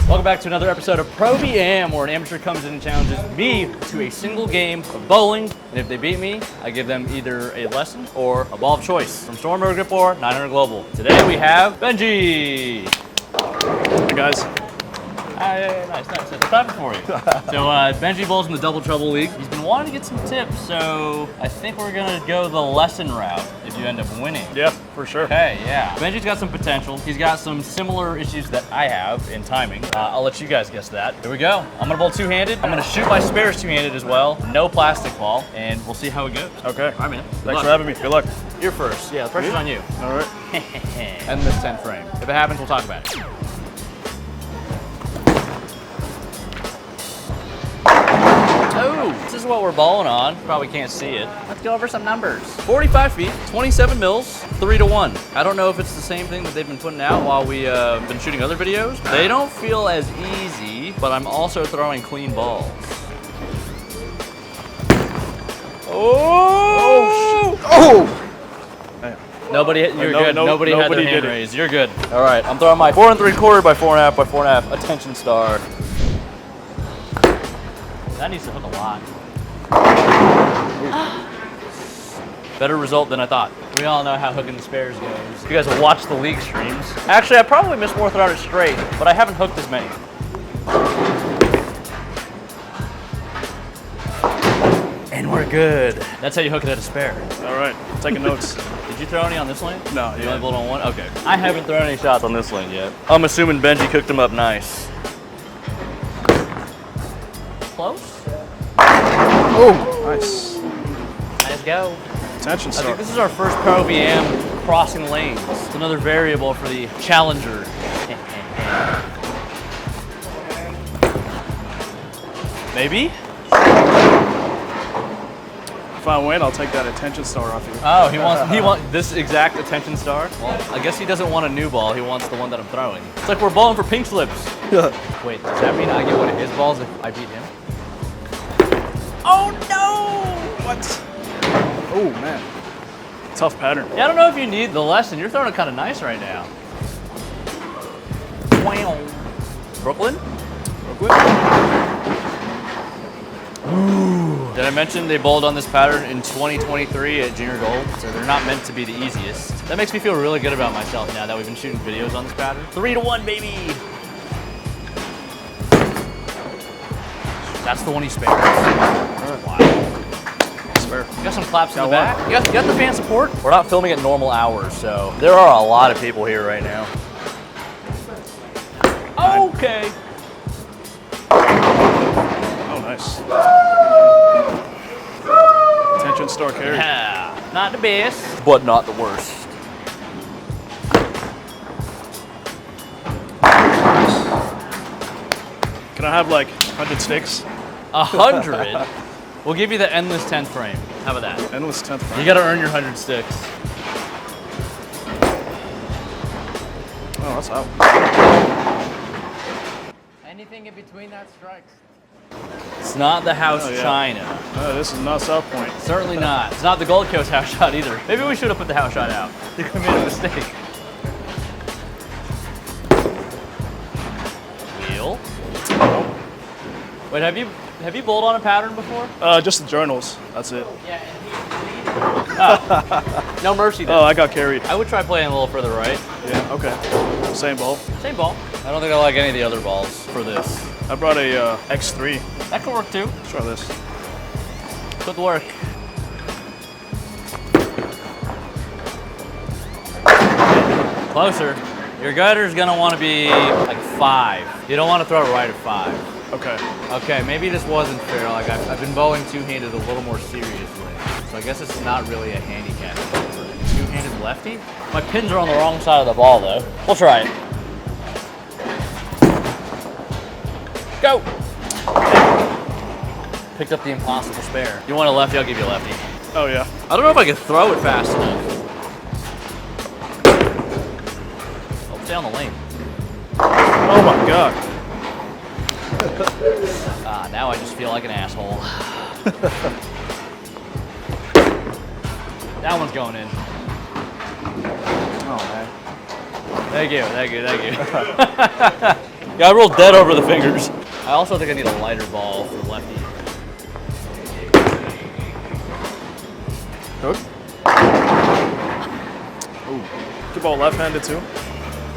Welcome back to another episode of Pro VM, where an amateur comes in and challenges me to a single game of bowling. And if they beat me, I give them either a lesson or a ball of choice. From Storm Grip 4, 900 Global. Today we have Benji. Hey guys. Nice. It's clapping for you. So Benji bowls in the Double Trouble League. He's been wanting to get some tips, so I think we're gonna go the lesson route if you end up winning. Yeah, for sure. Okay, yeah. Benji's got some potential. He's got some similar issues that I have in timing. I'll let you guys guess that. Here we go. I'm gonna bowl two-handed. I'm gonna shoot my spares two-handed as well. No plastic ball, and we'll see how it goes. Okay. All right, man. Thanks for having me. Good luck. You're first. Yeah, the pressure's on you. All right. End this 10 frame. If it happens, we'll talk about it. Oh, this is what we're bowling on. Probably can't see it. Let's go over some numbers. 45 feet, 27 mils, 3-1. I don't know if it's the same thing that they've been putting out while we've been shooting other videos. They don't feel as easy, but I'm also throwing clean balls. Nobody, you're good. Nobody had their hand raised. You're good. All right, I'm throwing my 4 3/4 by 4.5 by 4.5 attention star. That needs to hook a lot. Better result than I thought. We all know how hooking the spares goes. You guys have watched the league streams. Actually, I probably missed more throwing it straight, but I haven't hooked as many. And we're good. That's how you hook it at a spare. All right. Taking notes. Did you throw any on this lane? No. You only bowled on one? Okay. I haven't thrown any shots on this lane yet. I'm assuming Benji cooked them up nice. Close? Oh, nice. Let's go. Attention I star. think this is our first Pro VM crossing lanes. It's another variable for the challenger. Maybe? If I win, I'll take that attention star off you. Oh, he wants this exact attention star? Well, I guess he doesn't want a new ball. He wants the one that I'm throwing. It's like we're bowling for pink slips. Wait, does that mean I get one of his balls if I beat him? Oh no! What? Oh man. Tough pattern. Yeah, I don't know if you need the lesson. You're throwing it kind of nice right now. Wow. Brooklyn? Ooh. Did I mention they bowled on this pattern in 2023 at Junior Gold? So they're not meant to be the easiest. That makes me feel really good about myself now that we've been shooting videos on this pattern. 3-1, baby! That's the one he spares. Wow. Spare. You got some claps in the back. You got the fan support. We're not filming at normal hours, so there are a lot of people here right now. Okay. Oh, nice. Attention star carry. Yeah, not the best, but not the worst. Can I have like 100 sticks? 100? We'll give you the endless 10th frame. How about that? Endless 10th frame. You gotta earn your 100 sticks. Oh, that's out. Anything in between that strikes. It's not the House Oh, yeah. China. Oh, this is not South Point. Certainly not. It's not the Gold Coast house shot either. Maybe we should have put the house shot out. I think we made a mistake. Wheel. Wait, have you bowled on a pattern before? Just the journals. That's it. Yeah, No mercy then. Oh, I got carried. I would try playing a little further right. Yeah, okay. Same ball. Same ball. I don't think I like any of the other balls for this. I brought a X3. That could work too. Let's try this. Good work. Closer. Your gutter's gonna want to be like 5. You don't want to throw it right at 5. Okay. Okay, maybe this wasn't fair. Like I've been bowling two-handed a little more seriously, so I guess it's not really a handicap. Two-handed lefty. My pins are on the wrong side of the ball though. We'll try it. Go. Picked up the impossible spare. You want a lefty? I'll give you a lefty. Oh yeah. I don't know if I can throw it fast enough. Oh, stay on the lane. Oh my god. Now I just feel like an asshole. That one's going in. Oh man. Thank you. Yeah, I rolled dead over the fingers. I also think I need a lighter ball for lefty. Good. Ooh. Good ball left-handed too.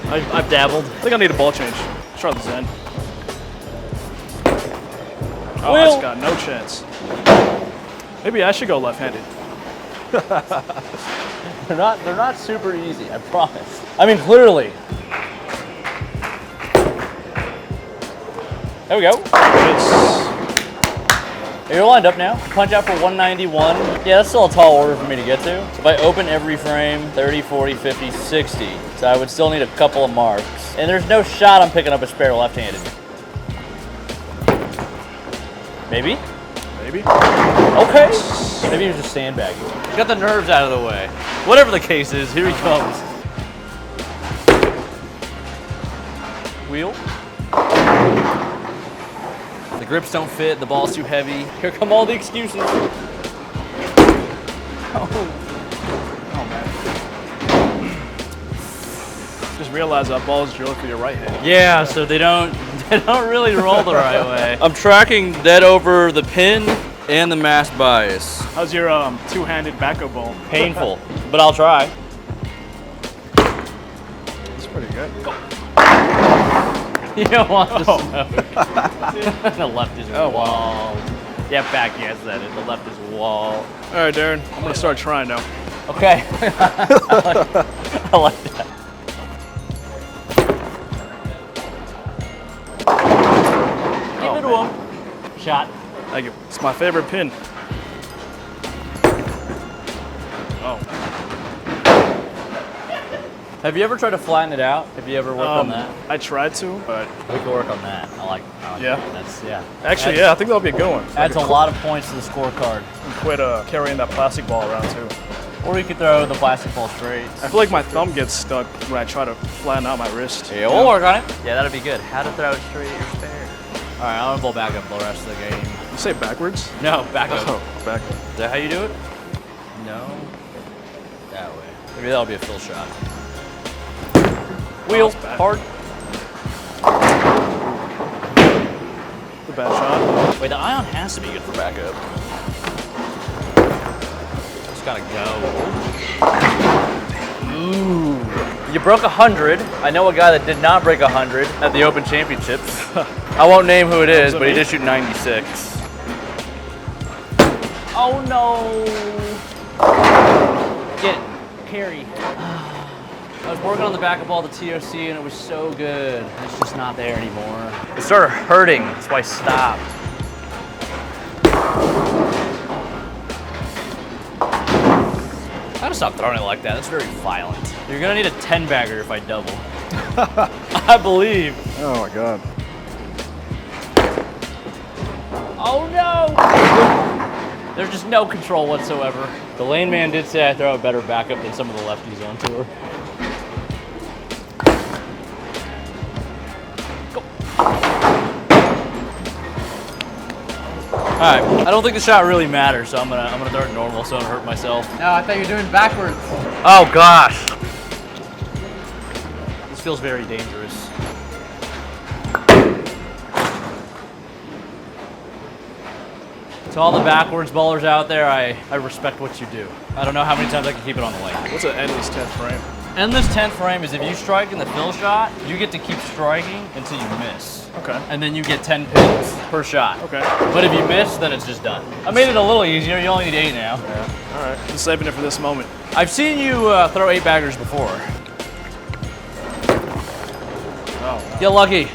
I've dabbled. I think I need a ball change. Let's try the Zen. Oh, Will. that's got no chance. Maybe I should go left-handed. They're not super easy, I promise. I mean, clearly. There we go. It's, You're lined up now. Punch out for 191. Yeah, that's still a tall order for me to get to. If I open every frame, 30, 40, 50, 60. So I would still need a couple of marks. And there's no shot I'm picking up a spare left-handed. Maybe? maybe. Okay. Maybe he was just sandbagging. Got the nerves out of the way. Whatever the case is, here he comes. Wheel. The grips don't fit, the ball's too heavy. Here come all the excuses. Oh man. Just realize that ball is drilled for your right hand. Yeah, so they don't really roll the right way. I'm tracking dead over the pin and the mass bias. How's your two-handed backup ball? Painful, but I'll try. It's pretty good. You don't want the smoke. The left is Oh, wall. Yeah, back guess that it. The left is wall. All right, Darren. I'm gonna start trying now. Okay. I like that. Give it to him. Shot. Thank you. It's my favorite pin. Oh. Have you ever tried to flatten it out? Have you ever worked on that? I tried to, but We could work on that. I like Yeah? that. That's, yeah. actually, Adds- yeah, I think that'll be a good one. Adds a lot of points to the scorecard. Quit carrying that plastic ball around too. Or you could throw the plastic ball straight. I feel like my thumb gets stuck when I try to flatten out my wrist. Yeah, we'll work on it. Yeah, that'd be good. How to throw it straight at your spare. All right, I'm gonna pull back up the rest of the game. You say backwards? No, back up. Oh, back. Is that how you do it? No. That way. Maybe that'll be a fill shot. Wheel, that's bad. hard. The bad shot. Wait, the ion has to be good for backup. Just gotta go. Ooh. You broke 100. I know a guy that did not break 100 at the Open Championships. I won't name who it is, but he did shoot 96. Oh no! Get it. Carry. I was working on the backup ball, the TOC, and it was so good. It's just not there anymore. It started hurting, that's why I stopped. I gotta stop throwing it like that. That's very violent. You're gonna need a 10 bagger if I double. I believe. Oh my god. Oh no! There's just no control whatsoever. The lane man did say I throw a better backup than some of the lefties on tour. All right, I don't think the shot really matters, so I'm gonna throw it normal so I don't hurt myself. No, I thought you were doing backwards. Oh gosh. This feels very dangerous. To all the backwards bowlers out there, I respect what you do. I don't know how many times I can keep it on the lane. What's an endless 10th frame? Endless 10th frame is if you strike in the fill shot, you get to keep striking until you miss. Okay. And then you get 10 pins per shot. Okay. But if you miss, then it's just done. I made it a little easier. You only need 8 now. Yeah. All right. Just saving it for this moment. I've seen you throw 8 baggers before. Oh. Get lucky.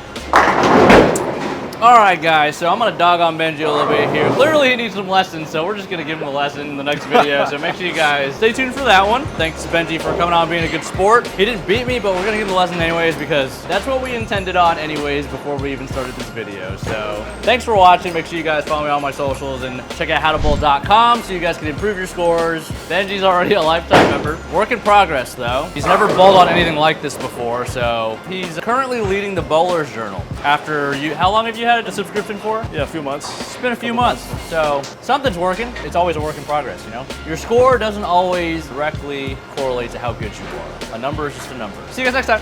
All right, guys, so I'm gonna dog on Benji a little bit here. Clearly he needs some lessons, so we're just gonna give him a lesson in the next video. So make sure you guys stay tuned for that one. Thanks to Benji for coming on and being a good sport. He didn't beat me, but we're gonna give him a lesson anyways because that's what we intended on anyways before we even started this video. So thanks for watching. Make sure you guys follow me on my socials and check out howtobowl.com so you guys can improve your scores. Benji's already a lifetime member. Work in progress though. He's never bowled on anything like this before, so he's currently leading the Bowler's Journal. After how long have you had a subscription for? Yeah, a few months. It's been a few months, so something's working. It's always a work in progress, you know? Your score doesn't always directly correlate to how good you are. A number is just a number. See you guys next time.